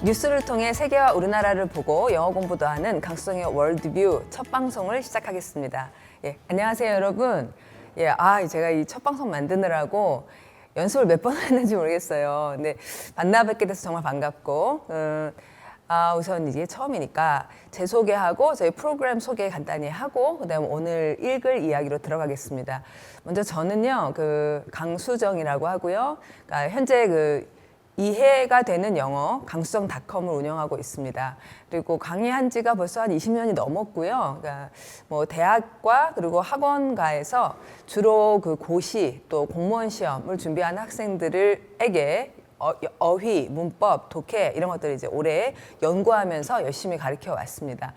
뉴스를 통해 세계와 우리나라를 보고 영어 공부도 하는 강수정의 월드뷰 첫 방송을 시작하겠습니다. 안녕하세요, 여러분. 제가 이 첫 방송 만드느라고 연습을 몇 번 했는지 모르겠어요. 근데 만나 뵙게 돼서 정말 반갑고, 우선 이게 처음이니까 제 소개하고 저희 프로그램 소개 간단히 하고 그다음에 오늘 읽을 이야기로 들어가겠습니다. 먼저 저는요, 강수정이라고 하고요. 그러니까 현재 이해가 되는 영어 강수정닷컴을 운영하고 있습니다. 그리고 강의한 지가 벌써 한 20년이 넘었고요. 그러니까 뭐 대학과 그리고 학원가에서 주로 고시 또 공무원 시험을 준비하는 학생들에게 어휘, 문법, 독해 이런 것들을 이제 오래 연구하면서 열심히 가르쳐 왔습니다.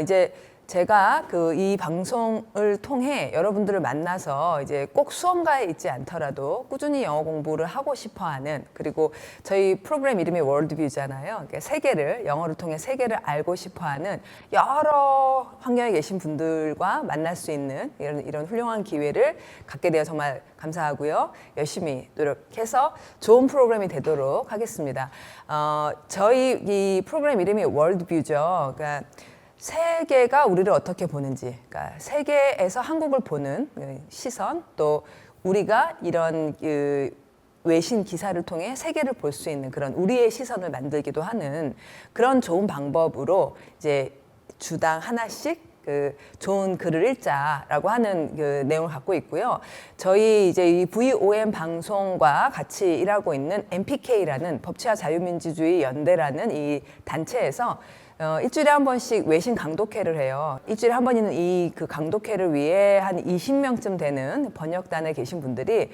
이제 제가 이 방송을 통해 여러분들을 만나서 이제 꼭 수험가에 있지 않더라도 꾸준히 영어 공부를 하고 싶어 하는, 그리고 저희 프로그램 이름이 월드뷰잖아요. 그러니까 세계를, 영어를 통해 세계를 알고 싶어 하는 여러 환경에 계신 분들과 만날 수 있는 이런 훌륭한 기회를 갖게 되어 정말 감사하고요. 열심히 노력해서 좋은 프로그램이 되도록 하겠습니다. 저희 이 프로그램 이름이 월드뷰죠. 그러니까 세계가 우리를 어떻게 보는지, 그러니까 세계에서 한국을 보는 시선, 또 우리가 이런 외신 기사를 통해 세계를 볼 수 있는 그런 우리의 시선을 만들기도 하는 그런 좋은 방법으로 이제 주당 하나씩 좋은 글을 읽자라고 하는 내용을 갖고 있고요. 저희 이제 이 VOM 방송과 같이 일하고 있는 MPK라는 법치와 자유민주주의 연대라는 이 단체에서 일주일에 한 번씩 외신 강독회를 해요. 일주일에 한 번 있는 이 강독회를 위해 한 20명쯤 되는 번역단에 계신 분들이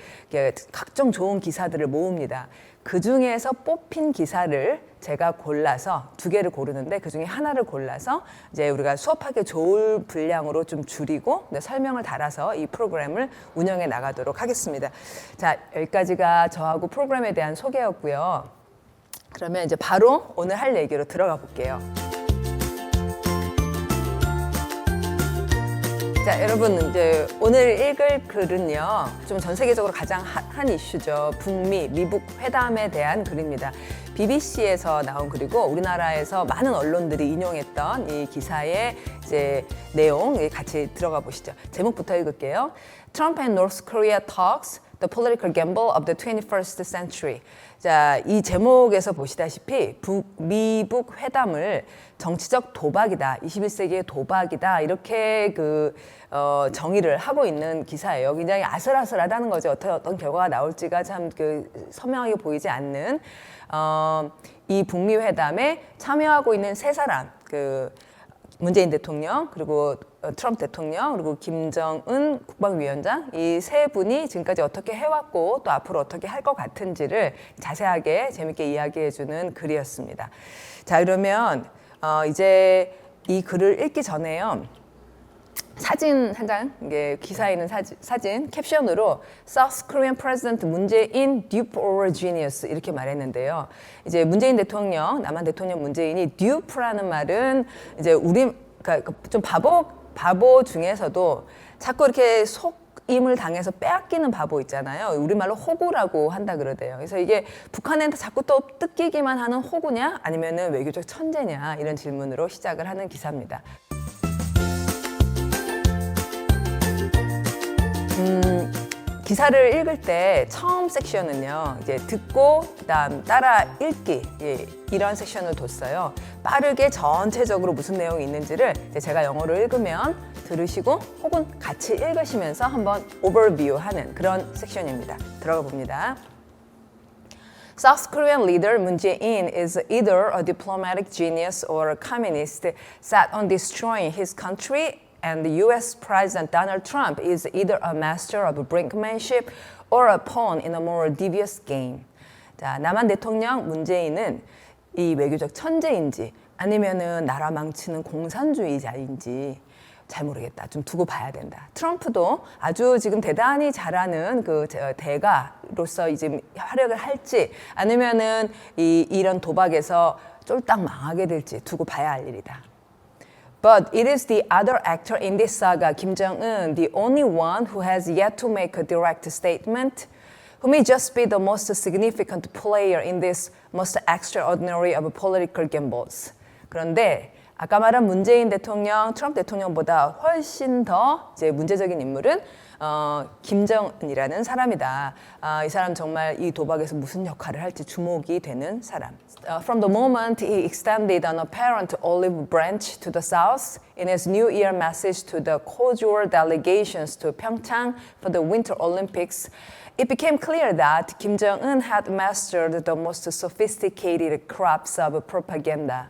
각종 좋은 기사들을 모읍니다. 그 중에서 뽑힌 기사를 제가 골라서 2개를 고르는데 그 중에 하나를 골라서 이제 우리가 수업하기 좋을 분량으로 좀 줄이고 설명을 달아서 이 프로그램을 운영해 나가도록 하겠습니다. 자, 여기까지가 저하고 프로그램에 대한 소개였고요. 그러면 이제 바로 오늘 할 얘기로 들어가 볼게요. 자, 여러분, 이제 오늘 읽을 글은요, 좀 전 세계적으로 가장 핫한 이슈죠. 북미, 미북 회담에 대한 글입니다. BBC에서 나온 글이고 우리나라에서 많은 언론들이 인용했던 이 기사의 이제 내용 같이 들어가 보시죠. 제목부터 읽을게요. Trump and North Korea talks, the political gamble of the 21st century. 자, 이 제목에서 보시다시피 미북 회담을 정치적 도박이다, 21세기의 도박이다, 이렇게 정의를 하고 있는 기사예요. 굉장히 아슬아슬하다는 거죠. 어떤 결과가 나올지가 참 선명하게 보이지 않는 이 북미 회담에 참여하고 있는 3사람, 문재인 대통령, 그리고 트럼프 대통령, 그리고 김정은 국방위원장, 이 3분이 지금까지 어떻게 해왔고 또 앞으로 어떻게 할 것 같은지를 자세하게 재밌게 이야기해주는 글이었습니다. 자, 그러면 이제 이 글을 읽기 전에요. 사진 한 장, 이게 기사에 있는 사진 캡션으로 South Korean President 문재인 dupe or genius 이렇게 말했는데요. 이제 문재인 대통령, 남한 대통령 문재인이 dupe라는 말은 이제 그러니까 좀 바보 중에서도 자꾸 이렇게 속임을 당해서 빼앗기는 바보 있잖아요. 우리말로 호구라고 한다 그러대요. 그래서 이게 북한한테 자꾸 또 뜯기기만 하는 호구냐 아니면은 외교적 천재냐 이런 질문으로 시작을 하는 기사입니다. 기사를 읽을 때 처음 섹션은요, 이제 듣고 그다음 따라 읽기, 이런 섹션을 뒀어요. 빠르게 전체적으로 무슨 내용이 있는지를 제가 영어로 읽으면 들으시고 혹은 같이 읽으시면서 한번 오버뷰하는 그런 섹션입니다. 들어가 봅니다. South Korean leader Moon Jae-in is either a diplomatic genius or a communist set on destroying his country. And the U.S. President Donald Trump is either a master of brinkmanship or a pawn in a more devious game. 자, 남한 대통령 문재인은 이 외교적 천재인지 아니면은 나라 망치는 공산주의자인지 잘 모르겠다. 좀 두고 봐야 된다. 트럼프도 아주 지금 대단히 잘하는 대가로서 이제 활약을 할지 아니면은 이런 도박에서 쫄딱 망하게 될지 두고 봐야 할 일이다. But it is the other actor in this saga, Kim Jong-un, the only one who has yet to make a direct statement, who may just be the most significant player in this most extraordinary of political gambles. 그런데 아까 말한 문재인 대통령, 트럼프 대통령보다 훨씬 더 이제 문제적인 인물은 김정은이라는 사람이다. 이 사람 정말 이 도박에서 무슨 역할을 할지 주목이 되는 사람. From the moment he extended an apparent olive branch to the south in his New Year message to the cordial delegations to Pyeongchang for the Winter Olympics, it became clear that Kim Jong-un had mastered the most sophisticated crafts of propaganda.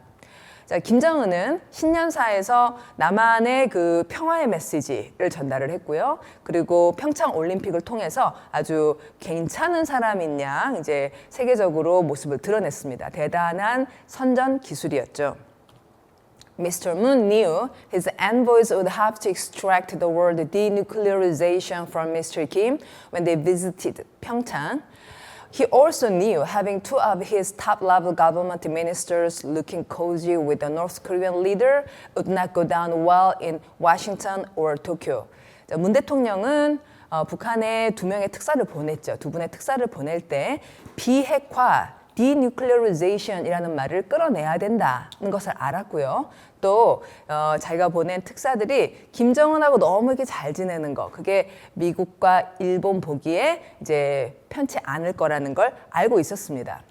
자, 김정은은 신년사에서 남한의 그 평화의 메시지를 전달을 했고요. 그리고 평창 올림픽을 통해서 아주 괜찮은 사람인 양 이제 세계적으로 모습을 드러냈습니다. 대단한 선전 기술이었죠. Mr. Moon knew his envoys would have to extract the word denuclearization from Mr. Kim when they visited Pyeongchang. He also knew having two of his top-level government ministers looking cozy with the North Korean leader would not go down well in Washington or Tokyo. 문 대통령은 북한에 두 명의 특사를 보냈죠. 두 분의 특사를 보낼 때 비핵화, denuclearization이라는 말을 끌어내야 된다는 것을 알았고요. 또 자기가 보낸 특사들이 김정은하고 너무 이렇게 잘 지내는 거, 그게 미국과 일본 보기에 이제 편치 않을 거라는 걸 알고 있었습니다.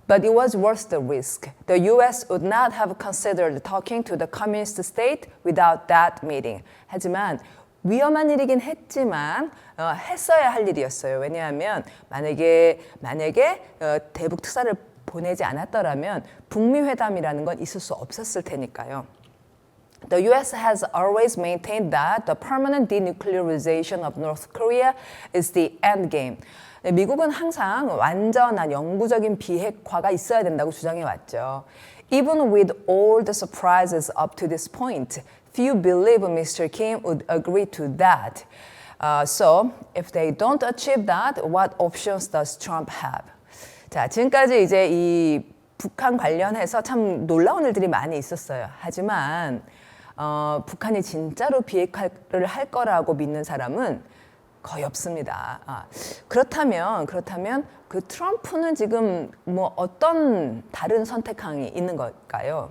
But it was worth the risk. The U.S. would not have considered talking to the communist state without that meeting. 하지만 위험한 일이긴 했지만 했어야 할 일이었어요. 왜냐하면 만약에 대북 특사를 보내지 않았더라면 북미 회담이라는 건 있을 수 없었을 테니까요. The U.S. has always maintained that the permanent denuclearization of North Korea is the end game. 미국은 항상 완전한 영구적인 비핵화가 있어야 된다고 주장해 왔죠. Even with all the surprises up to this point, few believe Mr. Kim would agree to that. So, if they don't achieve that, what options does Trump have? 자, 지금까지 이제 이 북한 관련해서 참 놀라운 일들이 많이 있었어요. 하지만 북한이 진짜로 비핵화를 할 거라고 믿는 사람은 거의 없습니다. 그렇다면 그 트럼프는 지금 뭐 어떤 다른 선택항이 있는 걸까요?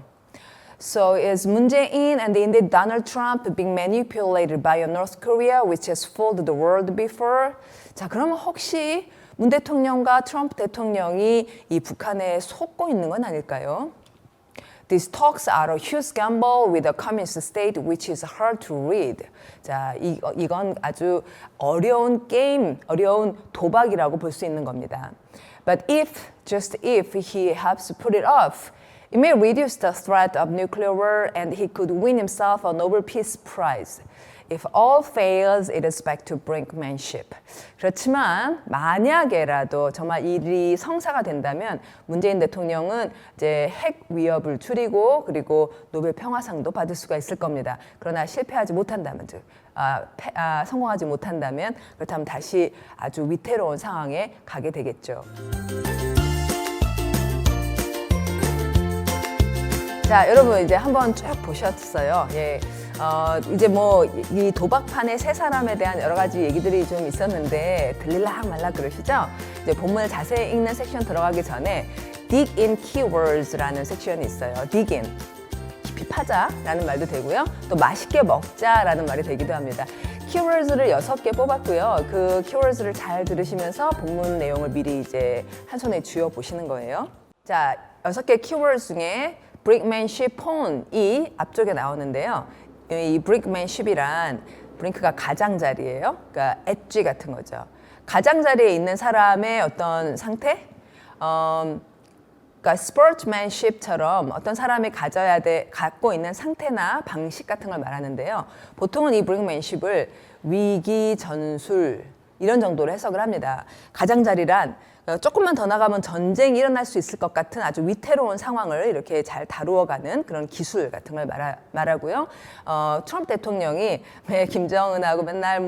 So is Moon Jae-in and indeed Donald Trump being manipulated by North Korea, which has fooled the world before? 자, 그러면 혹시 문 대통령과 트럼프 대통령이 이 북한에 속고 있는 건 아닐까요? These talks are a huge gamble with a communist state which is hard to read. 자, 이건 아주 어려운 게임, 어려운 도박이라고 볼 수 있는 겁니다. But if, just if he helps put it off, it may reduce the threat of nuclear war and he could win himself a Nobel Peace Prize. If all fails, it is back to brinkmanship. 그렇지만 만약에라도 정말 일이 성사가 된다면 문재인 대통령은 이제 핵 위협을 줄이고 그리고 노벨 평화상도 받을 수가 있을 겁니다. 그러나 실패하지 못한다면, 성공하지 못한다면 그렇다면 다시 아주 위태로운 상황에 가게 되겠죠. 자, 여러분 이제 한번 쭉 보셨어요. 예. 이제 뭐 이 도박판의 세 사람에 대한 여러 가지 얘기들이 좀 있었는데 들릴락 말락 그러시죠? 이제 본문을 자세히 읽는 섹션 들어가기 전에 dig in keywords라는 섹션이 있어요. dig in. 깊이 파자라는 말도 되고요. 또 맛있게 먹자라는 말이 되기도 합니다. 키워드를 6개 뽑았고요. 그 키워드를 잘 들으시면서 본문 내용을 미리 이제 한 손에 쥐어 보시는 거예요. 자, 6개 키워드 중에 brinkmanship, pawn이 앞쪽에 나오는데요. 이 brinkmanship이란 브링크가 가장자리예요. 그러니까 엣지 같은 거죠. 가장자리에 있는 사람의 어떤 상태? 그러니까 sportsmanship처럼 어떤 사람이 갖고 있는 상태나 방식 같은 걸 말하는데요. 보통은 이 brinkmanship을 위기, 전술 이런 정도로 해석을 합니다. 가장자리란 조금만 더 나가면 전쟁이 일어날 수 있을 것 같은 아주 위태로운 상황을 이렇게 잘 다루어가는 그런 기술 같은 걸 말하고요. 트럼프 대통령이 김정은하고 맨날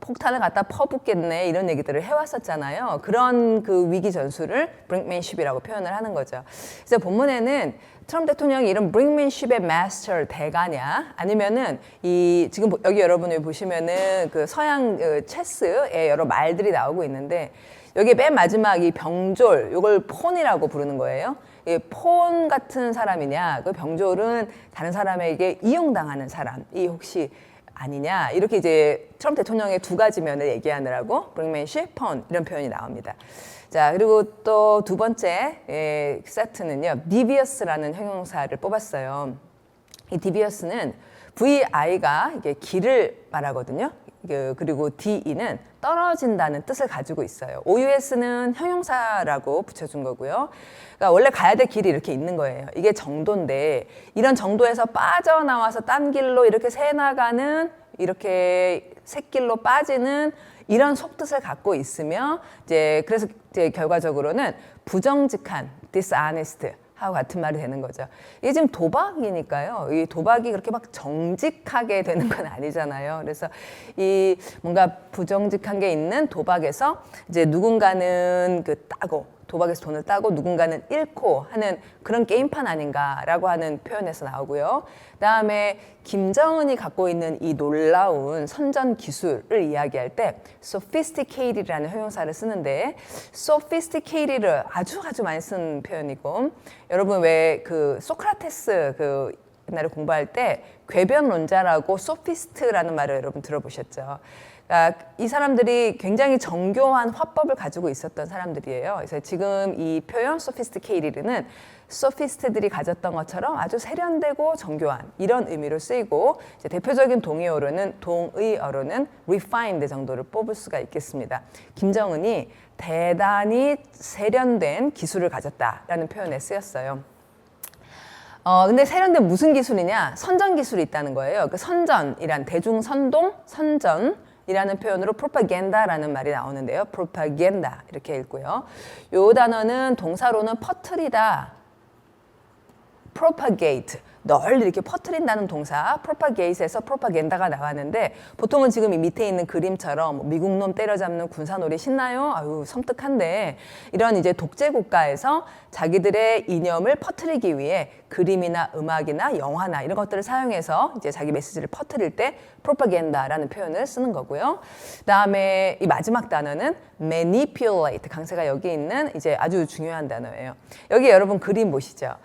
폭탄을 갖다 퍼붓겠네 이런 얘기들을 해왔었잖아요. 그런 그 위기 전술을 brinkmanship이라고 표현을 하는 거죠. 그래서 본문에는 트럼프 대통령이 이런 brinkmanship의 마스터 대가냐 아니면은 이 지금 여기 여러분이 보시면은 그 서양 체스의 여러 말들이 나오고 있는데 여기 맨 마지막 이 병졸 이걸 폰이라고 부르는 거예요. 폰 같은 사람이냐 그 병졸은 다른 사람에게 이용당하는 사람이 혹시 아니냐 이렇게 이제 트럼프 대통령의 두 가지 면을 얘기하느라고 brinkmanship, 폰 이런 표현이 나옵니다. 자 그리고 또 두 번째 세트는요 devious라는 형용사를 뽑았어요. 이 devious는 VI가 이게 길을 말하거든요. 그리고 DE는 떨어진다는 뜻을 가지고 있어요. OUS는 형용사라고 붙여준 거고요. 그러니까 원래 가야 될 길이 이렇게 있는 거예요. 이게 정도인데 이런 정도에서 빠져나와서 딴 길로 이렇게 새 나가는 이렇게 샛길로 빠지는 이런 속뜻을 갖고 있으며 이제 그래서 이제 결과적으로는 부정직한 dishonest 하고 같은 말이 되는 거죠. 이게 지금 도박이니까요. 이 도박이 그렇게 막 정직하게 되는 건 아니잖아요. 그래서 이 뭔가 부정직한 게 있는 도박에서 이제 누군가는 그 따고 도박에서 돈을 따고 누군가는 잃고 하는 그런 게임판 아닌가라고 하는 표현에서 나오고요. 그다음에 김정은이 갖고 있는 이 놀라운 선전 기술을 이야기할 때 sophisticated라는 형용사를 쓰는데 sophisticated를 아주 많이 쓴 표현이고 여러분 왜 그 소크라테스 그 옛날에 공부할 때 궤변론자라고 sophist라는 말을 여러분 들어보셨죠? 이 사람들이 굉장히 정교한 화법을 가지고 있었던 사람들이에요. 그래서 지금 이 표현 sophisticated는 sophist들이 가졌던 것처럼 아주 세련되고 정교한 이런 의미로 쓰이고 이제 대표적인 동의어로는 refined 정도를 뽑을 수가 있겠습니다. 김정은이 대단히 세련된 기술을 가졌다라는 표현에 쓰였어요. 근데 세련된 무슨 기술이냐? 선전 기술이 있다는 거예요. 그 선전이란 대중선동, 선전 이라는 표현으로 propaganda라는 말이 나오는데요. propaganda 이렇게 읽고요. 요 단어는 동사로는 퍼뜨리다, propagate, 널리 이렇게 퍼뜨린다는 동사 propagate에서 propaganda가 나왔는데 보통은 지금 이 밑에 있는 그림처럼 미국 놈 때려잡는 군사놀이 신나요? 아유 섬뜩한데 이런 이제 독재 국가에서 자기들의 이념을 퍼뜨리기 위해 그림이나 음악이나 영화나 이런 것들을 사용해서 이제 자기 메시지를 퍼뜨릴 때 propaganda라는 표현을 쓰는 거고요. 그다음에 이 마지막 단어는 manipulate, 강세가 여기 있는 이제 아주 중요한 단어예요. 여기 여러분 그림 보시죠.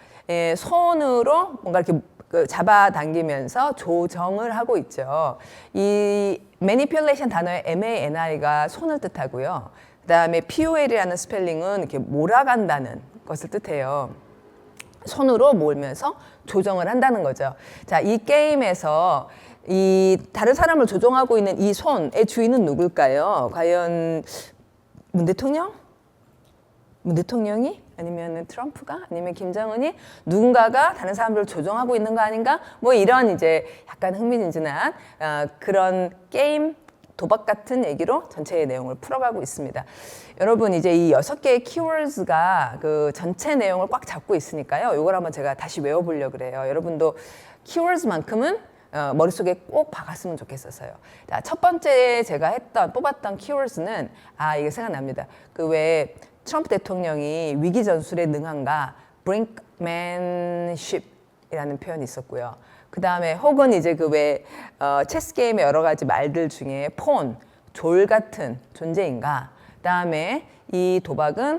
손으로 뭔가 이렇게 잡아당기면서 조정을 하고 있죠. 이 manipulation 단어의 mani가 손을 뜻하고요. 그다음에 pol이라는 스펠링은 이렇게 몰아간다는 것을 뜻해요. 손으로 몰면서 조정을 한다는 거죠. 자, 이 게임에서 이 다른 사람을 조종하고 있는 이 손의 주인은 누굴까요? 과연 문 대통령? 문 대통령이? 아니면 트럼프가? 아니면 김정은이? 누군가가 다른 사람들을 조종하고 있는 거 아닌가? 뭐 이런 이제 약간 흥미진진한 그런 게임 도박 같은 얘기로 전체의 내용을 풀어가고 있습니다. 여러분 이제 이 6개의 키워드가 그 전체 내용을 꽉 잡고 있으니까요. 이걸 한번 제가 다시 외워보려고 그래요. 여러분도 키워드만큼은 머릿속에 꼭 박았으면 좋겠어서요. 자, 첫 번째 제가 뽑았던 키워드는 이게 생각납니다. 그 왜 트럼프 대통령이 위기 전술에 능한가 brinkmanship이라는 표현이 있었고요. 그 다음에 혹은 이제 그 왜 체스 게임의 여러 가지 말들 중에 폰, 졸 같은 존재인가. 그 다음에 이 도박은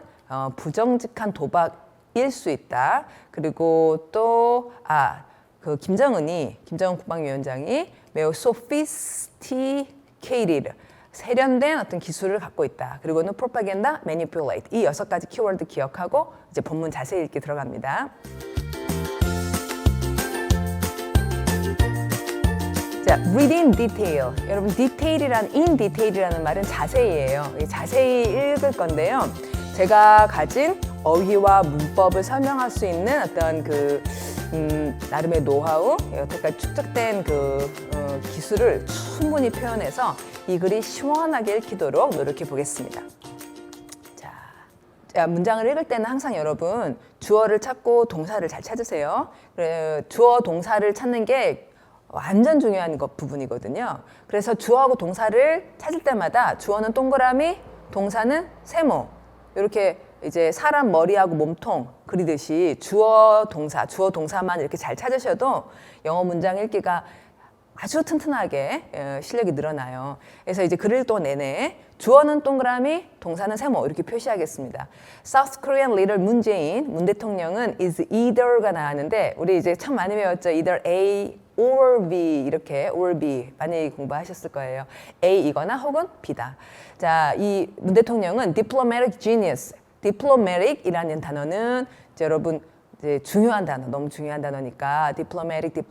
부정직한 도박일 수 있다. 그리고 또 그 김정은 국방위원장이 매우 sophisticated, 세련된 어떤 기술을 갖고 있다. 그리고는 propaganda, manipulate 이 6가지 키워드 기억하고 이제 본문 자세히 읽기 들어갑니다. 자, read in detail. 여러분 in detail이라는 말은 자세히예요. 자세히 읽을 건데요. 제가 가진 어휘와 문법을 설명할 수 있는 어떤 그 나름의 노하우, 여태까지 축적된 그 기술을 충분히 표현해서 이 글이 시원하게 읽히도록 노력해 보겠습니다. 자, 문장을 읽을 때는 항상 여러분 주어를 찾고 동사를 잘 찾으세요. 주어 동사를 찾는 게 완전 중요한 부분이거든요. 그래서 주어하고 동사를 찾을 때마다 주어는 동그라미, 동사는 세모. 이렇게 이제 사람 머리하고 몸통 그리듯이 주어, 동사만 이렇게 잘 찾으셔도 영어 문장 읽기가 아주 튼튼하게 실력이 늘어나요. 그래서 이제 글을 또 내내 주어는 동그라미, 동사는 세모 이렇게 표시하겠습니다. South Korean leader 문 대통령은 is either가 나왔는데 우리 이제 참 많이 배웠죠. either A or B 이렇게 or B 많이 공부하셨을 거예요. A이거나 혹은 B다. 자, 이 문 대통령은 diplomatic genius, diplomatic이라는 단어는 이제 여러분 이제 중요한 단어, 너무 중요한 단어니까 diplomatic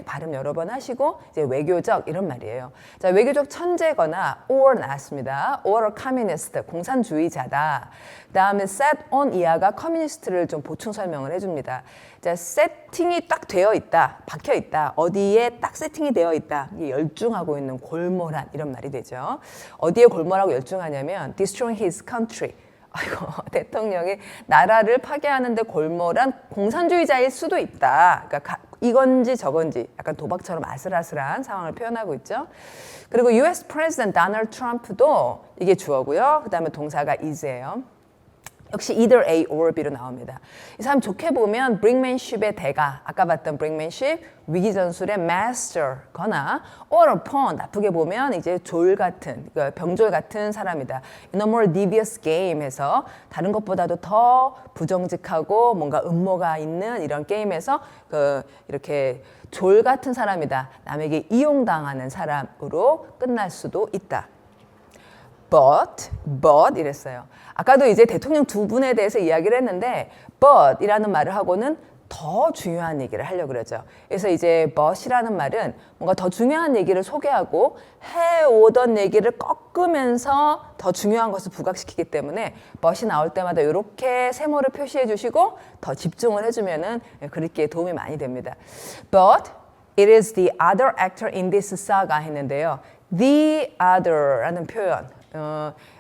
발음 여러 번 하시고 이제 외교적 이런 말이에요. 자, 외교적 천재거나 or 나왔습니다. or a communist, 공산주의자다. 그다음에 set on 이하가 커뮤니스트를 좀 보충 설명을 해줍니다. 자, 세팅이 딱 되어 있다, 박혀 있다, 어디에 딱 세팅이 되어 있다, 이게 열중하고 있는 골몰한 이런 말이 되죠. 어디에 골몰하고 열중하냐면 destroying his country. 아이고, 대통령이 나라를 파괴하는데 골몰한 공산주의자일 수도 있다. 그러니까 이건지 저건지 약간 도박처럼 아슬아슬한 상황을 표현하고 있죠. 그리고 US President Donald Trump도 이게 주어고요. 그 다음에 동사가 is예요. 역시 either A or B로 나옵니다. 이 사람 좋게 보면 brinkmanship의 대가, 아까 봤던 brinkmanship, 위기전술의 master거나 or a pawn, 나쁘게 보면 이제 졸 같은, 병졸 같은 사람이다. In a more devious game 해서 다른 것보다도 더 부정직하고 뭔가 음모가 있는 이런 게임에서 이렇게 졸 같은 사람이다. 남에게 이용당하는 사람으로 끝날 수도 있다. but 이랬어요. 아까도 이제 대통령 두 분에 대해서 이야기를 했는데 but이라는 말을 하고는 더 중요한 얘기를 하려고 그러죠. 그래서 이제 but이라는 말은 뭔가 더 중요한 얘기를 소개하고 해오던 얘기를 꺾으면서 더 중요한 것을 부각시키기 때문에 but이 나올 때마다 이렇게 세모를 표시해 주시고 더 집중을 해주면은 글읽기에 도움이 많이 됩니다. But it is the other actor in this saga 했는데요. The other라는 표현.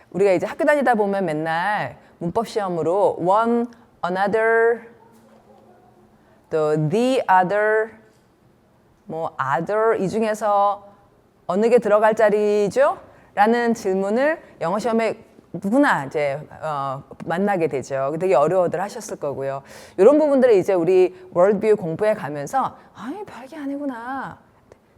우리가 이제 학교 다니다 보면 맨날 문법 시험으로 one, another, 또 the other, 뭐 other 이 중에서 어느 게 들어갈 자리죠? 라는 질문을 영어 시험에 누구나 이제 만나게 되죠. 되게 어려워들 하셨을 거고요. 이런 부분들을 이제 우리 월드뷰 공부해 가면서 아니 별게 아니구나.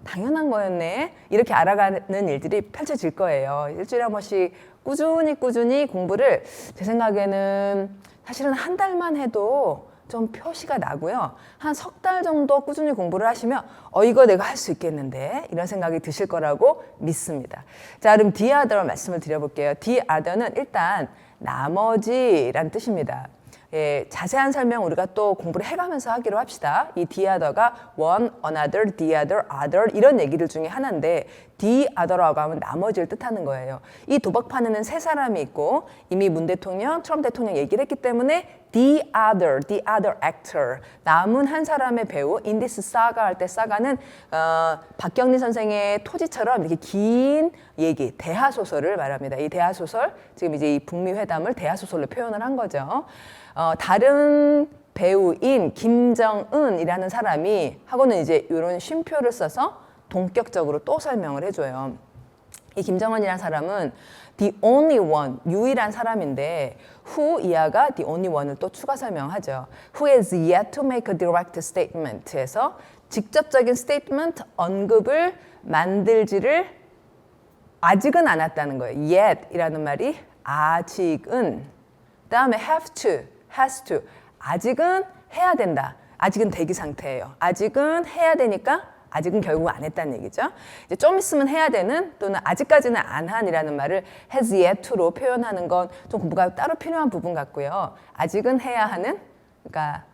당연한 거였네. 이렇게 알아가는 일들이 펼쳐질 거예요. 일주일에 한 번씩 꾸준히 공부를 제 생각에는 사실은 한 달만 해도 좀 표시가 나고요. 한 석 달 정도 꾸준히 공부를 하시면 이거 내가 할 수 있겠는데 이런 생각이 드실 거라고 믿습니다. 자, 그럼 the other 말씀을 드려볼게요. the other는 일단 나머지란 뜻입니다. 예, 자세한 설명 우리가 또 공부를 해가면서 하기로 합시다. 이 the other가 one, another, the other 이런 얘기들 중에 하나인데 the other라고 하면 나머지를 뜻하는 거예요. 이 도박판에는 세 사람이 있고 이미 문 대통령, 트럼프 대통령 얘기를 했기 때문에 the other actor, 남은 한 사람의 배우, in this saga 할 때 saga는 박경리 선생의 토지처럼 이렇게 긴 얘기, 대하소설을 말합니다. 이 대하소설, 지금 이제 이 북미 회담을 대하소설로 표현을 한 거죠. 다른 배우인 김정은이라는 사람이 하고는 이제 이런 쉼표를 써서 동격적으로 또 설명을 해줘요. 이 김정은이라는 사람은 the only one, 유일한 사람인데 who 이하가 the only one을 또 추가 설명하죠. who has yet to make a direct statement 해서 직접적인 statement, 언급을 만들지를 아직은 않았다는 거예요. yet 이라는 말이 아직은, 그 다음에 have to, has to, 아직은 해야 된다. 아직은 대기 상태예요. 아직은 해야 되니까 아직은 결국 안 했다는 얘기죠. 이제 좀 있으면 해야 되는 또는 아직까지는 안 한이라는 말을 has yet to로 표현하는 건 좀 공부가 따로 필요한 부분 같고요. 아직은 해야 하는, 그러니까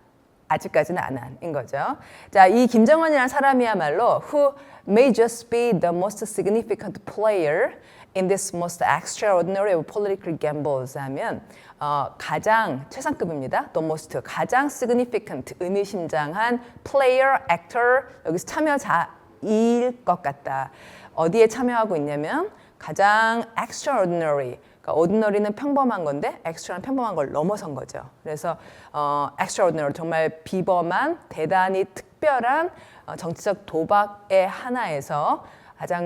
아직까지는 안 한인 거죠. 자, 이 김정은이라는 사람이야말로 who may just be the most significant player in this most extraordinary of political gambles 하면 가장 최상급입니다. The most, 가장 significant, 의미심장한 player, actor, 여기서 참여자일 것 같다. 어디에 참여하고 있냐면 가장 extraordinary, 그러니까 ordinary는 평범한 건데 extra는 평범한 걸 넘어선 거죠. 그래서 extraordinary 정말 비범한 대단히 특별한 정치적 도박의 하나에서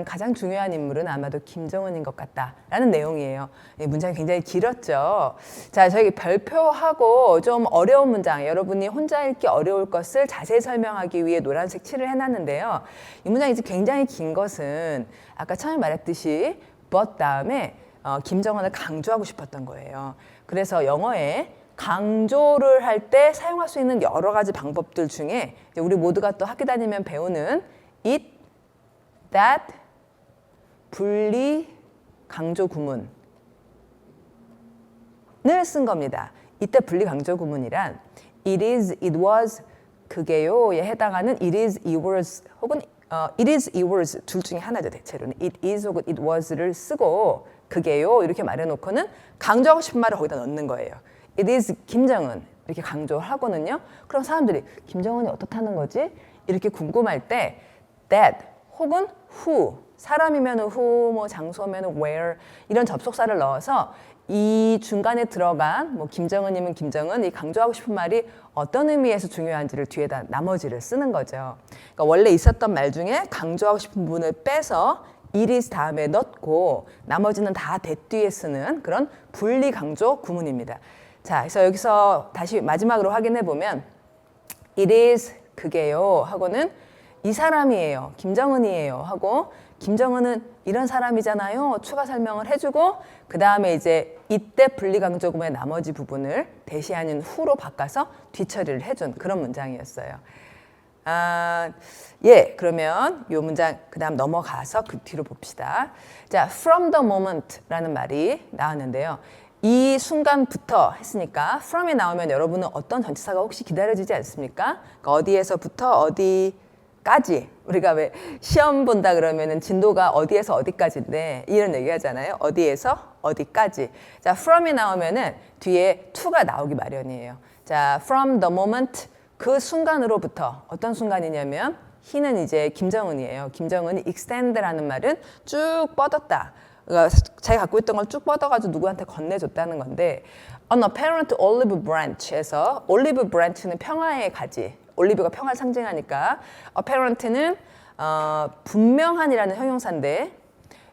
가장 중요한 인물은 아마도 김정은인 것 같다라는 내용이에요. 문장이 굉장히 길었죠. 자, 저희 별표하고 좀 어려운 문장, 여러분이 혼자 읽기 어려울 것을 자세히 설명하기 위해 노란색 칠을 해놨는데요. 이 문장이 이제 굉장히 긴 것은 아까 처음에 말했듯이 but 다음에 김정은을 강조하고 싶었던 거예요. 그래서 영어에 강조를 할 때 사용할 수 있는 여러 가지 방법들 중에 우리 모두가 또 학교 다니면 배우는 it, that, 분리 강조 구문을 쓴 겁니다. 이때 분리 강조 구문이란 it is, it was, 그게요에 해당하는 it is, it was 혹은 it is, it was 둘 중에 하나죠. 대체로는 it is 혹은 it was를 쓰고 그게요 이렇게 말해놓고는 강조하고 싶은 말을 거기다 넣는 거예요. It is 김정은 이렇게 강조하고는요. 그럼 사람들이 김정은이 어떻다는 거지? 이렇게 궁금할 때 that 혹은 who, 사람이면 who, 뭐 장소면 where 이런 접속사를 넣어서 이 중간에 들어간 뭐 김정은이면 김정은 이 강조하고 싶은 말이 어떤 의미에서 중요한지를 뒤에다 나머지를 쓰는 거죠. 그러니까 원래 있었던 말 중에 강조하고 싶은 부분을 빼서 it is 다음에 넣고 나머지는 다 that 뒤에 쓰는 그런 분리 강조 구문입니다. 자, 그래서 여기서 다시 마지막으로 확인해 보면 it is 그게요 하고는 이 사람이에요. 김정은이에요 하고 김정은은 이런 사람이잖아요. 추가 설명을 해주고 그 다음에 이제 이때 분리강조구문의 나머지 부분을 대시하는 who로 바꿔서 뒤처리를 해준 그런 문장이었어요. 그러면 이 문장 그 다음 넘어가서 그 뒤로 봅시다. 자, from the moment라는 말이 나왔는데요. 이 순간부터 했으니까 from이 나오면 여러분은 어떤 전치사가 혹시 기다려지지 않습니까? 그러니까 어디에서부터 어디까지 우리가 왜 시험 본다 그러면은 진도가 어디에서 어디까지인데 이런 얘기 하잖아요. 어디에서 어디까지. 자, from이 나오면은 뒤에 to가 나오기 마련이에요. 자, from the moment 그 순간으로부터 어떤 순간이냐면 he는 이제 김정은이에요. 김정은이 extend라는 말은 쭉 뻗었다. 그러니까 자기가 갖고 있던 걸 쭉 뻗어가지고 누구한테 건네줬다는 건데 an apparent olive branch에서 olive branch는 평화의 가지 올리브가 평화를 상징하니까 apparent는 분명한이라는 형용사인데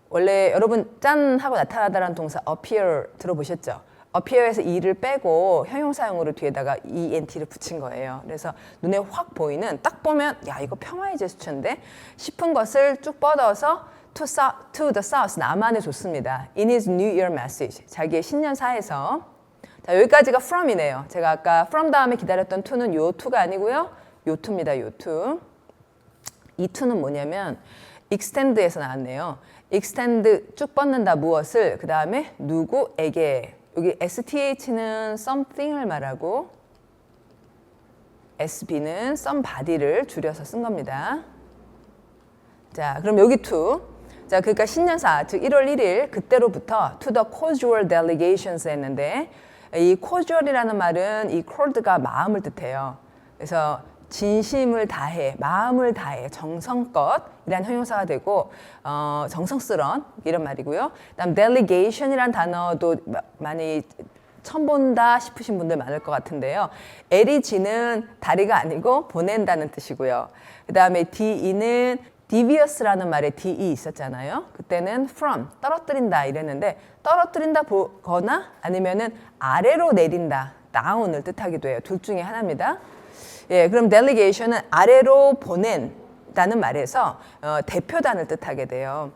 원래 여러분 짠 하고 나타나다라는 동사 appear 들어보셨죠? appear에서 e를 빼고 형용사형으로 뒤에다가 ent를 붙인 거예요. 그래서 눈에 확 보이는 딱 보면 야 이거 평화의 제스처인데 싶은 것을 쭉 뻗어서 to the south 남한에 줬습니다. In his New Year message 자기의 신년사에서 자 여기까지가 from이네요. 제가 아까 from 다음에 기다렸던 to는 요 to가 아니고요. 요 to입니다. 요 to. 이 to는 뭐냐면 extend에서 나왔네요. extend 쭉 뻗는다 무엇을 그 다음에 누구에게 여기 STH는 something을 말하고 SB는 somebody를 줄여서 쓴 겁니다. 자, 그럼 여기 to. 자, 그러니까 신년사, 즉 1월 1일 그때로부터 to the cordial delegations 했는데 이 cordial이라는 말은 이 cold가 마음을 뜻해요. 그래서 진심을 다해, 마음을 다해, 정성껏 이란 형용사가 되고 정성스러운 이런 말이고요. 그다음 delegation이란 단어도 많이 처음 본다 싶으신 분들 많을 것 같은데요. L이 지는 다리가 아니고 보낸다는 뜻이고요. 그다음에 DE는 devious라는 말에 DE 있었잖아요. 그때는 from, 떨어뜨린다 이랬는데 떨어뜨린다 보거나 아니면은 아래로 내린다, down을 뜻하기도 해요. 둘 중에 하나입니다. 예, 그럼 delegation은 아래로 보낸다는 말에서 대표단을 뜻하게 돼요.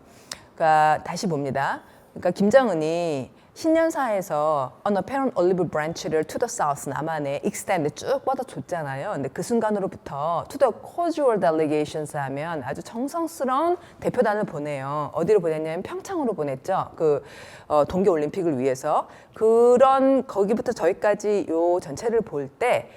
그러니까 다시 봅니다. 그러니까 김정은이 신년사에서 an apparent olive branch를 to the south 남한에 extend 쭉 뻗어줬잖아요. 근데 그 순간으로부터 to the cordial delegations 하면 아주 정성스러운 대표단을 보내요. 어디로 보냈냐면 평창으로 보냈죠. 그 동계올림픽을 위해서. 그런 거기부터 저기까지 요 전체를 볼 때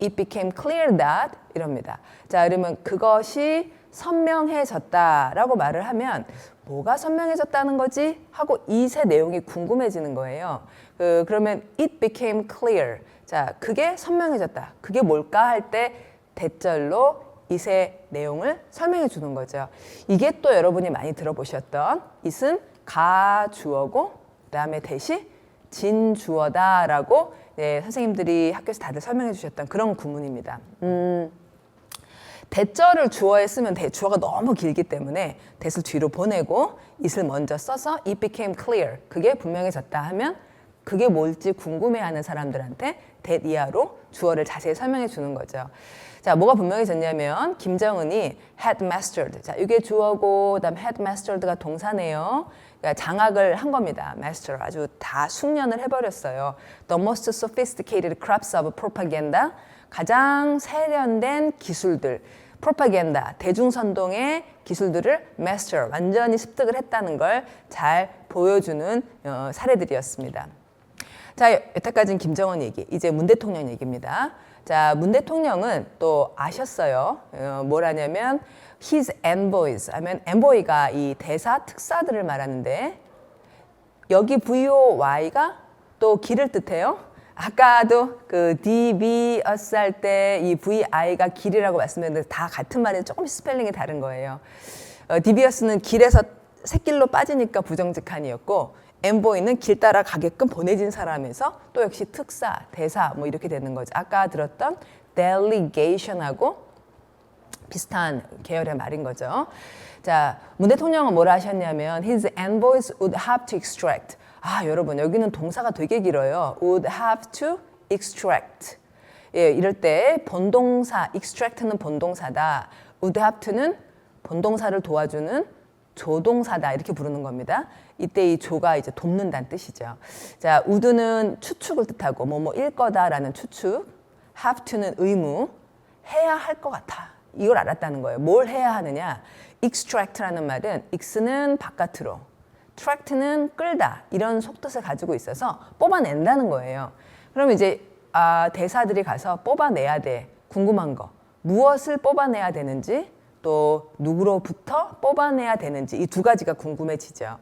it became clear that 이럽니다. 자, 그러면 그것이 선명해졌다라고 말을 하면 뭐가 선명해졌다는 거지? 하고 이 세 내용이 궁금해지는 거예요. 그러면 it became clear. 자, 그게 선명해졌다. 그게 뭘까 할 때 대절로 이 세 내용을 설명해 주는 거죠. 이게 또 여러분이 많이 들어보셨던 it은 가주어고 그다음에 대시 진주어다라고 선생님들이 학교에서 다들 설명해 주셨던 그런 구문입니다. 대절을 주어에 쓰면 주어가 너무 길기 때문에 that을 뒤로 보내고 it을 먼저 써서 it became clear. 그게 분명해졌다 하면 그게 뭘지 궁금해하는 사람들한테 that 이하로 주어를 자세히 설명해 주는 거죠. 자, 뭐가 분명해졌냐면 김정은이 had mastered. 자, 이게 주어고 그다음 had mastered가 동사네요. 그러니까 장악을 한 겁니다. master 아주 다 숙련을 해버렸어요. The most sophisticated crops of propaganda. 가장 세련된 기술들, 프로파간다, 대중선동의 기술들을 master, 완전히 습득을 했다는 걸 잘 보여주는 사례들이었습니다. 자, 여태까지는 김정은 얘기, 이제 문 대통령 얘기입니다. 자, 문 대통령은 또 아셨어요. 뭐라냐면 his envoys, 하면 envoy가 이 대사 특사들을 말하는데 여기 VOY가 또 길을 뜻해요. 아까도 그 DB, us 할 때 이 VI가 길이라고 말씀드렸는데 다 같은 말인데 조금씩 스펠링이 다른 거예요. DBus는 길에서 새길로 빠지니까 부정직한이었고 envoy는 길 따라 가게끔 보내진 사람에서 또 역시 특사, 대사 뭐 이렇게 되는 거죠. 아까 들었던 delegation하고 비슷한 계열의 말인 거죠. 자, 문 대통령은 뭐라 하셨냐면 his envoys would have to extract. 아, 여러분 여기는 동사가 되게 길어요. would have to extract. 예, 이럴 때 본동사, extract는 본동사다. would have to는 본동사를 도와주는 조동사다. 이렇게 부르는 겁니다. 이때 이 조가 이제 돕는다는 뜻이죠. 자, would는 추측을 뜻하고 뭐뭐일 거다라는 추측. have to는 의무. 해야 할 것 같아. 이걸 알았다는 거예요. 뭘 해야 하느냐? extract라는 말은 ex는 바깥으로. 트랙트는 끌다 이런 속뜻을 가지고 있어서 뽑아낸다는 거예요. 그럼 이제 대사들이 가서 뽑아내야 돼. 궁금한 거. 무엇을 뽑아내야 되는지 또 누구로부터 뽑아내야 되는지 이 두 가지가 궁금해지죠.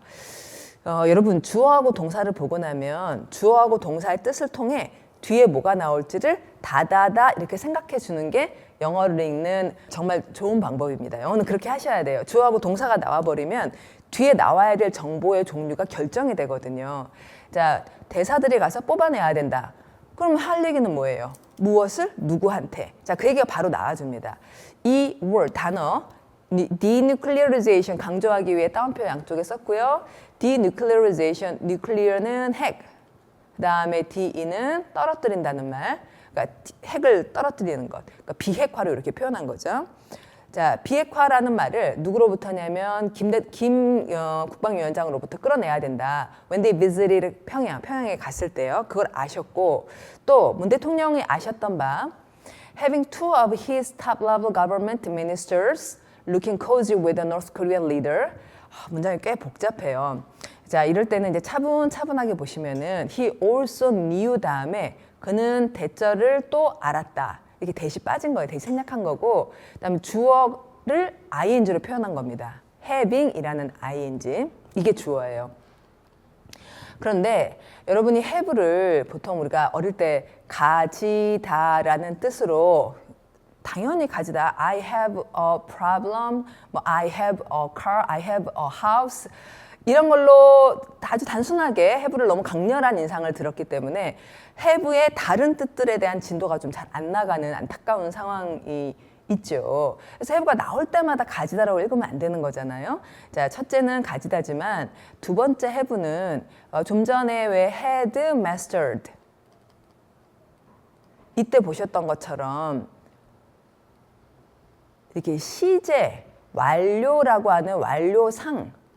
여러분 주어하고 동사를 보고 나면 주어하고 동사의 뜻을 통해 뒤에 뭐가 나올지를 다다다 이렇게 생각해 주는 게 영어를 읽는 정말 좋은 방법입니다. 영어는 그렇게 하셔야 돼요. 주어하고 동사가 나와버리면 뒤에 나와야 될 정보의 종류가 결정이 되거든요. 자, 대사들이 가서 뽑아내야 된다. 그럼 할 얘기는 뭐예요? 무엇을 누구한테. 자, 그 얘기가 바로 나와줍니다. 이 word, 단어 denuclearization 강조하기 위해 따옴표 양쪽에 썼고요. denuclearization, nuclear는 핵. 그 다음에 DE는 떨어뜨린다는 말. 그러니까 핵을 떨어뜨리는 것. 그러니까 비핵화로 이렇게 표현한 거죠. 자, 비핵화라는 말을 누구로부터냐면 김 국방위원장으로부터 끌어내야 된다. When they visited 평양에 갔을 때요. 그걸 아셨고 또 문 대통령이 아셨던 바 having two of his top-level government ministers looking cozy with the North Korean leader. 문장이 꽤 복잡해요. 자, 이럴 때는 이제 차분하게 보시면은 he also knew 다음에 그는 대절을 또 알았다. 이렇게 대시 빠진 거예요. 대시 생략한 거고 그다음에 주어를 ing로 표현한 겁니다. having이라는 ing. 이게 주어예요. 그런데 여러분이 have를 보통 우리가 어릴 때 가지다라는 뜻으로 당연히 가지다. I have a problem, 뭐 I have a car, I have a house 이런 걸로 아주 단순하게 have를 너무 강렬한 인상을 들었기 때문에 have의 다른 뜻들에 대한 진도가 좀 잘 안 나가는 안타까운 상황이 있죠. 그래서 have가 나올 때마다 가지다라고 읽으면 안 되는 거잖아요. 자, 첫째는 가지다지만 두 번째 have는 좀 전에 왜 had mastered 이때 보셨던 것처럼 이렇게 시제, 완료라고 하는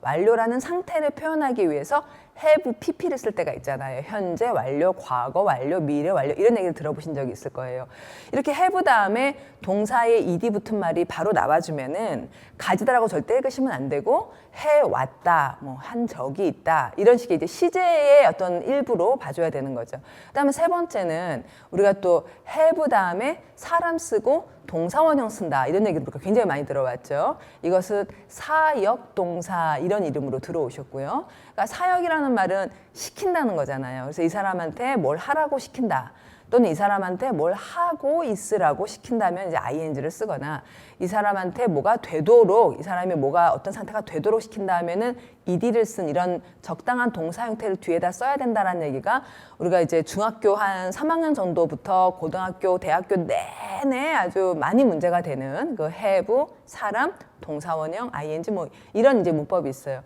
완료라는 상태를 표현하기 위해서 have pp를 쓸 때가 있잖아요. 현재 완료, 과거 완료, 미래 완료 이런 얘기를 들어보신 적이 있을 거예요. 이렇게 have 다음에 동사의 ed 붙은 말이 바로 나와주면은 가지다라고 절대 읽으시면 안 되고 해왔다, 뭐 한 적이 있다 이런 식의 이제 시제의 어떤 일부로 봐줘야 되는 거죠. 그다음에 세 번째는 우리가 또 have 다음에 사람 쓰고 동사원형 쓴다 이런 얘기도 굉장히 많이 들어왔죠. 이것은 사역 동사 이런 이름으로 들어오셨고요. 그러니까 사역이라는 말은 시킨다는 거잖아요. 그래서 이 사람한테 뭘 하라고 시킨다. 또는 이 사람한테 뭘 하고 있으라고 시킨다면 이제 ing를 쓰거나 이 사람한테 뭐가 되도록 이 사람이 뭐가 어떤 상태가 되도록 시킨다 하면은 ed를 쓴 이런 적당한 동사 형태를 뒤에다 써야 된다라는 얘기가 우리가 이제 중학교 한 3학년 정도부터 고등학교, 대학교 내내 아주 많이 문제가 되는 그 have, 사람, 동사원형, ing 뭐 이런 이제 문법이 있어요.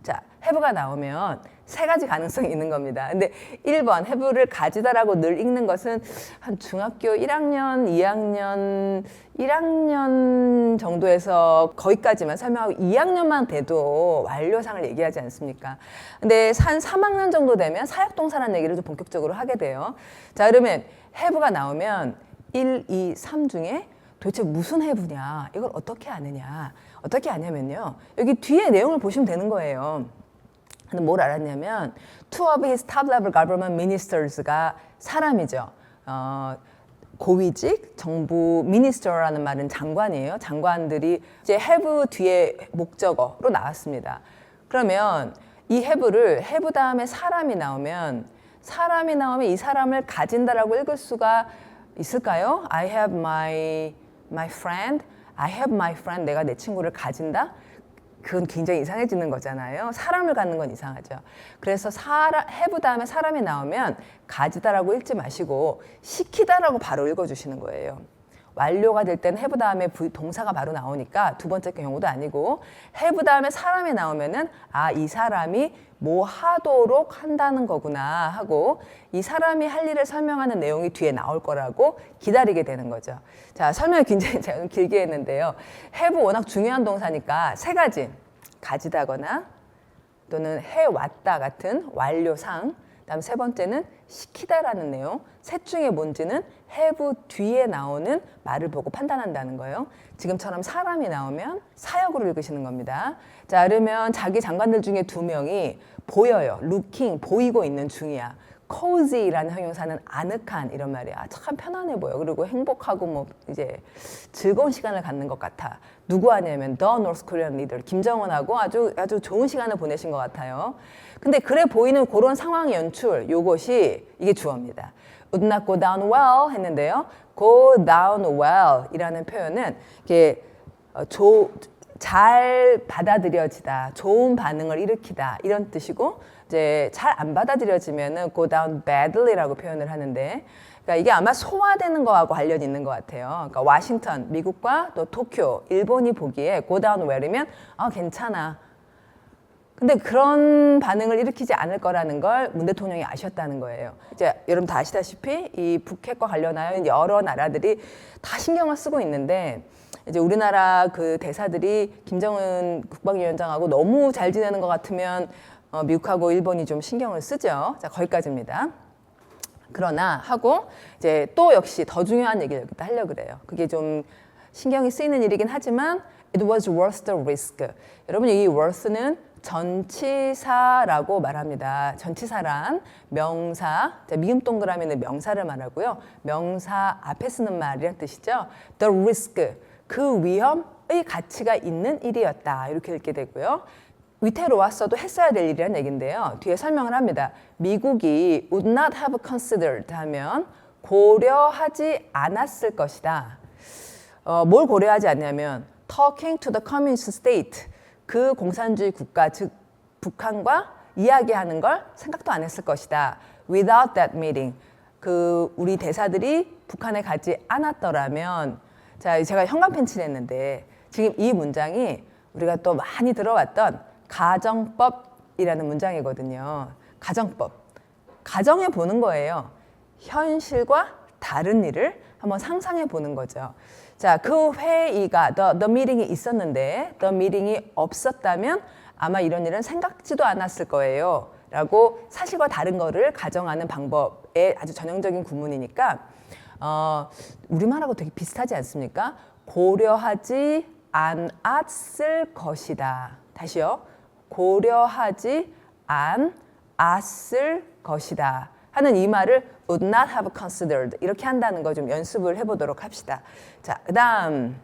자, have가 나오면 세 가지 가능성이 있는 겁니다. 근데 1번 have를 가지다라고 늘 읽는 것은 한 중학교 1학년, 2학년, 1학년 정도에서 거기까지만 설명하고 2학년만 돼도 완료상을 얘기하지 않습니까? 근데 한 3학년 정도 되면 사역동사라는 얘기를 좀 본격적으로 하게 돼요. 자, 그러면 have가 나오면 1, 2, 3 중에 도대체 무슨 have냐? 이걸 어떻게 아느냐? 어떻게 아냐면요. 여기 뒤에 내용을 보시면 되는 거예요. 근데 뭘 알았냐면 two of his top-level government ministers가 사람이죠. 고위직 정부 minister라는 말은 장관이에요. 장관들이 이제 have 뒤에 목적어로 나왔습니다. 그러면 이 have 다음에 사람이 나오면 이 사람을 가진다라고 읽을 수가 있을까요? I have my friend. I have my friend. 내가 내 친구를 가진다? 그건 굉장히 이상해지는 거잖아요. 사람을 갖는 건 이상하죠. 그래서 have 다음에 사람이 나오면 가지다라고 읽지 마시고 시키다라고 바로 읽어주시는 거예요. 완료가 될 때는 have 다음에 동사가 바로 나오니까 두 번째 경우도 아니고 have 다음에 사람이 나오면은 이 사람이 뭐 하도록 한다는 거구나 하고 이 사람이 할 일을 설명하는 내용이 뒤에 나올 거라고 기다리게 되는 거죠. 자, 설명을 굉장히 제가 길게 했는데요. have 워낙 중요한 동사니까 세 가지 가지다거나 또는 해왔다 같은 완료상 그다음 세 번째는 시키다라는 내용. 셋 중에 뭔지는 have 뒤에 나오는 말을 보고 판단한다는 거예요. 지금처럼 사람이 나오면 사역으로 읽으시는 겁니다. 자, 그러면 자기 장관들 중에 2명이 보여요. looking, 보이고 있는 중이야. cozy라는 형용사는 아늑한 이런 말이야. 참 편안해 보여. 그리고 행복하고 뭐 이제 즐거운 시간을 갖는 것 같아. 누구 하냐면 the North Korean leader 김정은하고 아주 좋은 시간을 보내신 것 같아요. 근데 그래 보이는 그런 상황 연출 요것이 이게 주어입니다. Would not go down well 했는데요. go down well 이라는 표현은 이게 잘 받아들여지다, 좋은 반응을 일으키다 이런 뜻이고 이제 잘 안 받아들여지면은 go down badly라고 표현을 하는데 그러니까 이게 아마 소화되는 거하고 관련이 있는 것 같아요. 그러니까 워싱턴, 미국과 또 도쿄, 일본이 보기에 go down well이면 괜찮아. 근데 그런 반응을 일으키지 않을 거라는 걸 문 대통령이 아셨다는 거예요. 이제 여러분 다 아시다시피 이 북핵과 관련하여 여러 나라들이 다 신경을 쓰고 있는데 이제 우리나라 그 대사들이 김정은 국방위원장하고 너무 잘 지내는 것 같으면 미국하고 일본이 좀 신경을 쓰죠. 자, 거기까지입니다. 그러나 하고 이제 또 역시 더 중요한 얘기를 하려고 그래요. 그게 좀 신경이 쓰이는 일이긴 하지만 it was worth the risk. 여러분 이 worth는 전치사라고 말합니다. 전치사란 명사, 미음 동그라미는 명사를 말하고요. 명사 앞에 쓰는 말이란 뜻이죠. The risk, 그 위험의 가치가 있는 일이었다. 이렇게 읽게 되고요. 위태로웠어도 했어야 될 일이라는 얘기인데요. 뒤에 설명을 합니다. 미국이 would not have considered 하면 고려하지 않았을 것이다. 뭘 고려하지 않냐면 talking to the communist state, 그 공산주의 국가, 즉 북한과 이야기하는 걸 생각도 안 했을 것이다. Without that meeting, 그 우리 대사들이 북한에 가지 않았더라면, 자, 제가 현관 펜치를 했는데 지금 이 문장이 우리가 또 많이 들어왔던 가정법이라는 문장이거든요. 가정법, 가정해 보는 거예요. 현실과 다른 일을 한번 상상해 보는 거죠. 자, 그 회의가 the meeting이 있었는데 the meeting이 없었다면 아마 이런 일은 생각지도 않았을 거예요 라고 사실과 다른 거를 가정하는 방법의 아주 전형적인 구문이니까 우리말하고 되게 비슷하지 않습니까? 고려하지 않았을 것이다. 다시요. 고려하지 않았을 것이다 하는 이 말을 would not have considered 이렇게 한다는 거 좀 연습을 해보도록 합시다. 자, 그다음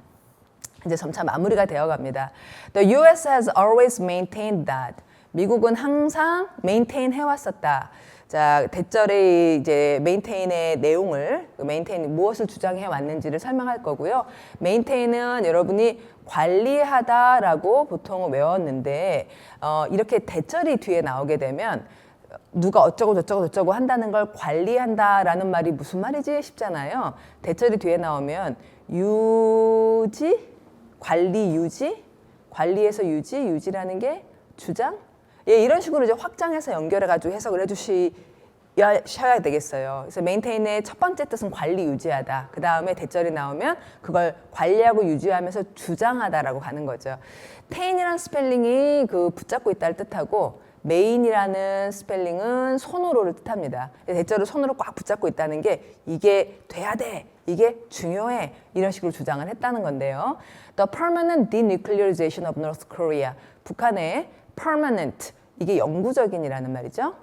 이제 점차 마무리가 되어갑니다. The U.S. has always maintained that 미국은 항상 메인테인 해왔었다. 자, 대절의 이제 메인테인의 내용을, 메인테인 무엇을 주장해 왔는지를 설명할 거고요. 메인테인은 여러분이 관리하다라고 보통 외웠는데, 이렇게 대절이 뒤에 나오게 되면 누가 어쩌고 저쩌고 저쩌고 한다는 걸 관리한다라는 말이 무슨 말이지 싶잖아요. 대절이 뒤에 나오면 유지, 관리 유지, 관리에서 유지, 유지라는 게 주장? 예, 이런 식으로 이제 확장해서 연결해가지고 해석을 해주셔야 되겠어요. 그래서 메인테인의 첫 번째 뜻은 관리 유지하다. 그 다음에 대절이 나오면 그걸 관리하고 유지하면서 주장하다라고 가는 거죠. 테인이라는 스펠링이 그 붙잡고 있다를 뜻하고 메인이라는 스펠링은 손으로를 뜻합니다. 대절을 손으로 꽉 붙잡고 있다는 게 이게 돼야 돼, 이게 중요해, 이런 식으로 주장을 했다는 건데요. The permanent denuclearization of North Korea. 북한의 permanent, 이게 영구적인이라는 말이죠.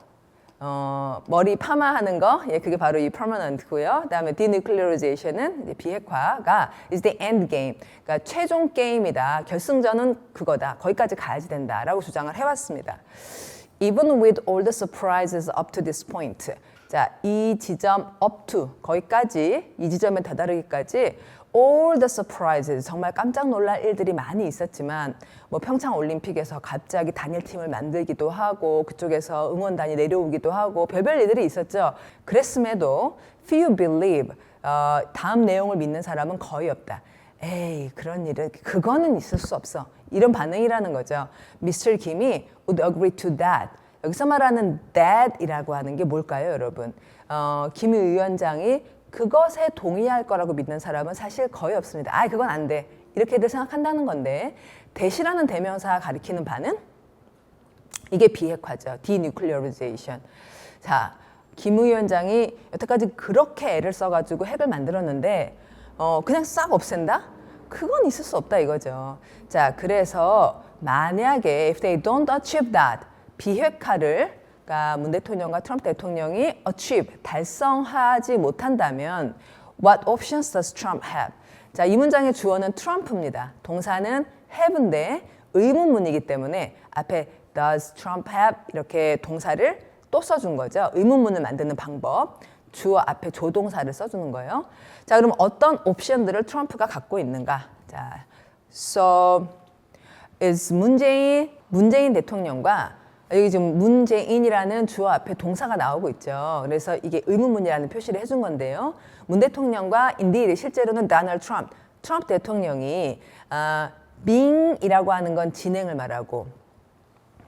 머리 파마하는 거, 예, 그게 바로 이 permanent고요. 그다음에 denuclearization은 비핵화가 is the end game, 그러니까 최종 게임이다. 결승전은 그거다. 거기까지 가야지 된다라고 주장을 해왔습니다. Even with all the surprises up to this point. 자, 이 지점 up to 거기까지, 이 지점에 다다르기까지 all the surprises, 정말 깜짝 놀랄 일들이 많이 있었지만 뭐 평창 올림픽에서 갑자기 단일팀을 만들기도 하고 그쪽에서 응원단이 내려오기도 하고 별별 일들이 있었죠. 그랬음에도 few believe, 다음 내용을 믿는 사람은 거의 없다. 에이, 그런 일은 그거는 있을 수 없어. 이런 반응이라는 거죠. Mr. 김이 would agree to that. 여기서 말하는 that이라고 하는 게 뭘까요, 여러분? 김 위원장이 그것에 동의할 거라고 믿는 사람은 사실 거의 없습니다. 아, 그건 안 돼. 이렇게들 생각한다는 건데, 대시라는 대명사가 가리키는 바는 이게 비핵화죠. denuclearization. 자, 김 위원장이 여태까지 그렇게 애를 써가지고 핵을 만들었는데 그냥 싹 없앤다? 그건 있을 수 없다 이거죠. 자, 그래서 만약에 if they don't achieve that, 비핵화를 그러니까 문 대통령과 트럼프 대통령이 achieve, 달성하지 못한다면 what options does Trump have? 자, 이 문장의 주어는 트럼프입니다. 동사는 have인데 의문문이기 때문에 앞에 does Trump have 이렇게 동사를 또 써준 거죠. 의문문을 만드는 방법. 주어 앞에 조동사를 써주는 거예요. 자, 그럼 어떤 옵션들을 트럼프가 갖고 있는가? 자, so is 문재인 대통령과 여기 지금 문재인이라는 주어 앞에 동사가 나오고 있죠. 그래서 이게 의문문이라는 표시를 해준 건데요. 문 대통령과 indeed 실제로는 Donald 트럼프 대통령이 being이라고 하는 건 진행을 말하고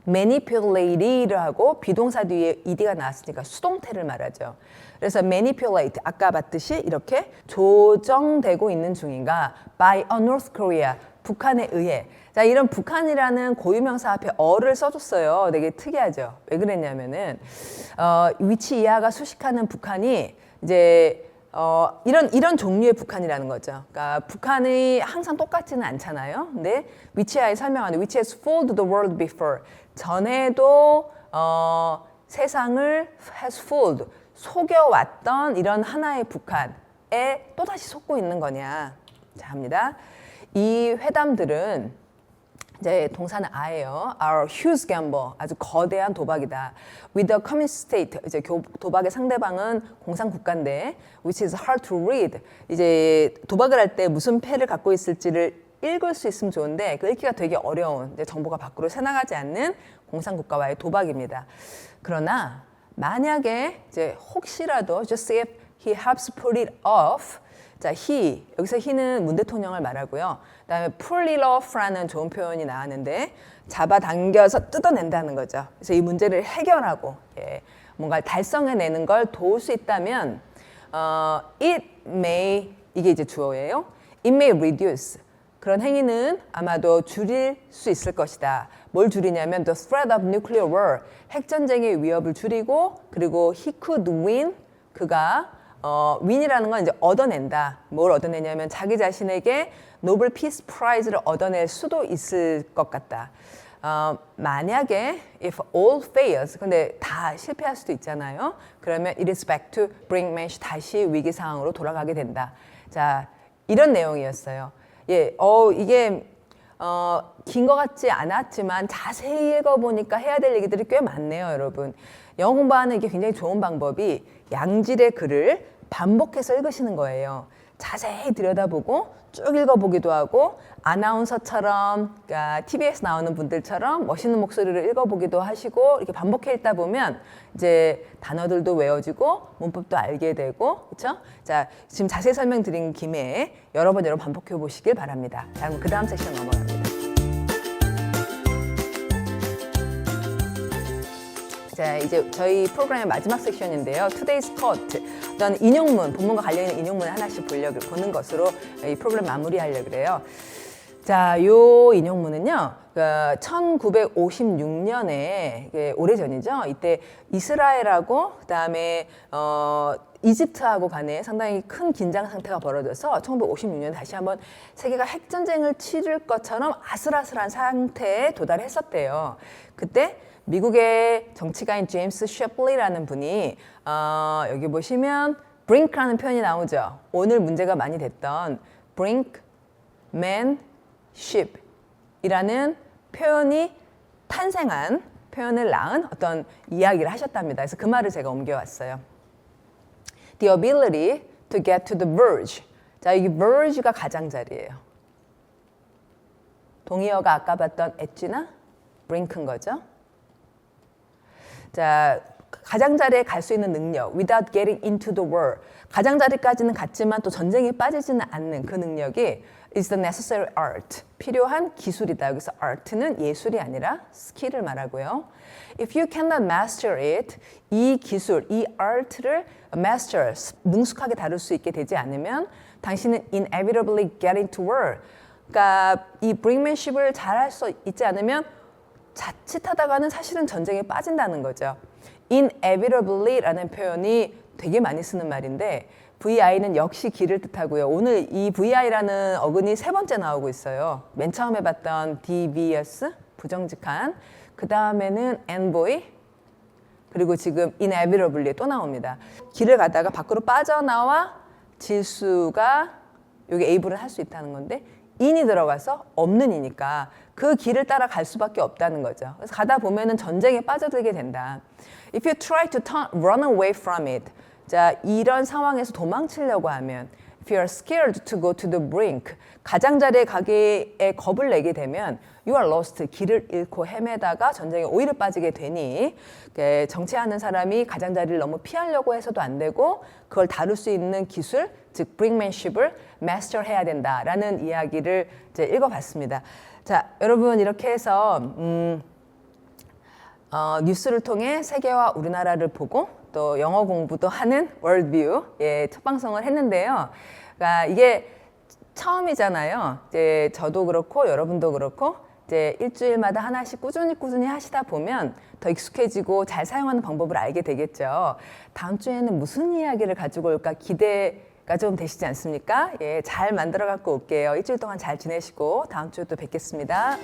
manipulate를 하고 비동사 뒤에 ed가 나왔으니까 수동태를 말하죠. 그래서 manipulate, 아까 봤듯이 이렇게 조정되고 있는 중인가 by a North Korea, 북한에 의해. 자, 이런 북한이라는 고유명사 앞에 어를 써줬어요. 되게 특이하죠. 왜 그랬냐면은 위치 이하가 수식하는 북한이 이제 이런 종류의 북한이라는 거죠. 그러니까 북한이 항상 똑같지는 않잖아요. 근데 위치하에 설명하는 which has fooled the world before. 전에도 세상을 has fooled, 속여왔던 이런 하나의 북한에 또다시 속고 있는 거냐. 자, 합니다. 이 회담들은 이제 동사는 a예요. Our huge gamble, 아주 거대한 도박이다. With the communist state, 이제 도박의 상대방은 공산국가인데, which is hard to read. 이제 도박을 할 때 무슨 패를 갖고 있을지를 읽을 수 있으면 좋은데 그 읽기가 되게 어려운, 이제 정보가 밖으로 새나가지 않는 공산국가와의 도박입니다. 그러나 만약에 이제 혹시라도 just if he helps pull it off. 자, he, 여기서 he는 문 대통령을 말하고요. 그다음에 pull it off라는 좋은 표현이 나왔는데 잡아당겨서 뜯어낸다는 거죠. 그래서 이 문제를 해결하고 뭔가 달성해내는 걸 도울 수 있다면 it may, 이게 이제 주어예요. it may reduce, 그런 행위는 아마도 줄일 수 있을 것이다. 뭘 줄이냐면 the threat of nuclear war, 핵전쟁의 위협을 줄이고, 그리고 he could win, 그가 win이라는 건 이제 얻어낸다. 뭘 얻어내냐면 자기 자신에게 노벨 피스 프라이즈를 얻어낼 수도 있을 것 같다. 만약에 if all fails, 근데 다 실패할 수도 있잖아요. 그러면 it is back to bring manch, 다시 위기 상황으로 돌아가게 된다. 자, 이런 내용이었어요. 예, 이게 긴 것 같지 않았지만 자세히 읽어보니까 해야 될 얘기들이 꽤 많네요, 여러분. 영어 공부하는 게 굉장히 좋은 방법이 양질의 글을 반복해서 읽으시는 거예요. 자세히 들여다보고 쭉 읽어보기도 하고 아나운서처럼, 그러니까 TV에서 나오는 분들처럼 멋있는 목소리를 읽어보기도 하시고 이렇게 반복해 읽다 보면 이제 단어들도 외워지고 문법도 알게 되고, 그렇죠? 자, 지금 자세히 설명드린 김에 여러 번 반복해 보시길 바랍니다. 자, 그럼 그 다음 섹션 넘어갑니다. 자, 이제 저희 프로그램의 마지막 섹션인데요. Today's Quote. 어떤 인용문, 본문과 관련 있는 인용문을 하나씩 보는 것으로 이 프로그램 마무리하려고 그래요. 자, 요 인용문은요. 1956년에 오래전이죠. 이때 이스라엘하고 그다음에 이집트하고 간에 상당히 큰 긴장 상태가 벌어져서 1956년에 다시 한번 세계가 핵전쟁을 치를 것처럼 아슬아슬한 상태에 도달했었대요. 그때 미국의 정치가인 제임스 셰플리라는 분이 여기 보시면 brink라는 표현이 나오죠. 오늘 문제가 많이 됐던 brinkmanship이라는 표현이 탄생한, 표현을 낳은 어떤 이야기를 하셨답니다. 그래서 그 말을 제가 옮겨왔어요. The ability to get to the verge. 자, 여기 verge가 가장자리예요. 동의어가 아까 봤던 엣지나 brink인 거죠. 자, 가장자리에 갈 수 있는 능력, without getting into the war. 가장자리까지는 갔지만 또 전쟁에 빠지지는 않는 그 능력이 is the necessary art. 필요한 기술이다. 여기서 art는 예술이 아니라 스킬을 말하고요. If you cannot master it, 이 기술, 이 art를 master, 능숙하게 다룰 수 있게 되지 않으면 당신은 inevitably get into war. 그러니까 이 brinkmanship을 잘할 수 있지 않으면 자칫하다가는 사실은 전쟁에 빠진다는 거죠. inevitably라는 표현이 되게 많이 쓰는 말인데 VI는 역시 길을 뜻하고요. 오늘 이 VI라는 어근이 3번째 나오고 있어요. 맨 처음에 봤던 devious, 부정직한, 그 다음에는 envoy, 그리고 지금 inevitably 또 나옵니다. 길을 가다가 밖으로 빠져나와 질수가 여기 able은 할 수 있다는 건데 in이 들어가서 없는 이니까 그 길을 따라 갈 수밖에 없다는 거죠. 그래서 가다 보면은 전쟁에 빠져들게 된다. If you try to run away from it. 자, 이런 상황에서 도망치려고 하면 If you are scared to go to the brink. 가장자리에 가기에 겁을 내게 되면 You are lost. 길을 잃고 헤매다가 전쟁에 오히려 빠지게 되니 정치하는 사람이 가장자리를 너무 피하려고 해서도 안 되고 그걸 다룰 수 있는 기술, 즉 brinkmanship을 master해야 된다라는 이야기를 이제 읽어봤습니다. 자, 여러분 이렇게 해서 뉴스를 통해 세계와 우리나라를 보고 또 영어 공부도 하는 월드뷰 첫 방송을 했는데요. 그러니까 이게 처음이잖아요. 이제 저도 그렇고 여러분도 그렇고 이제 일주일마다 하나씩 꾸준히 하시다 보면 더 익숙해지고 잘 사용하는 방법을 알게 되겠죠. 다음 주에는 무슨 이야기를 가지고 올까 기대가 좀 되시지 않습니까? 잘 만들어 갖고 올게요. 일주일 동안 잘 지내시고 다음 주에 또 뵙겠습니다.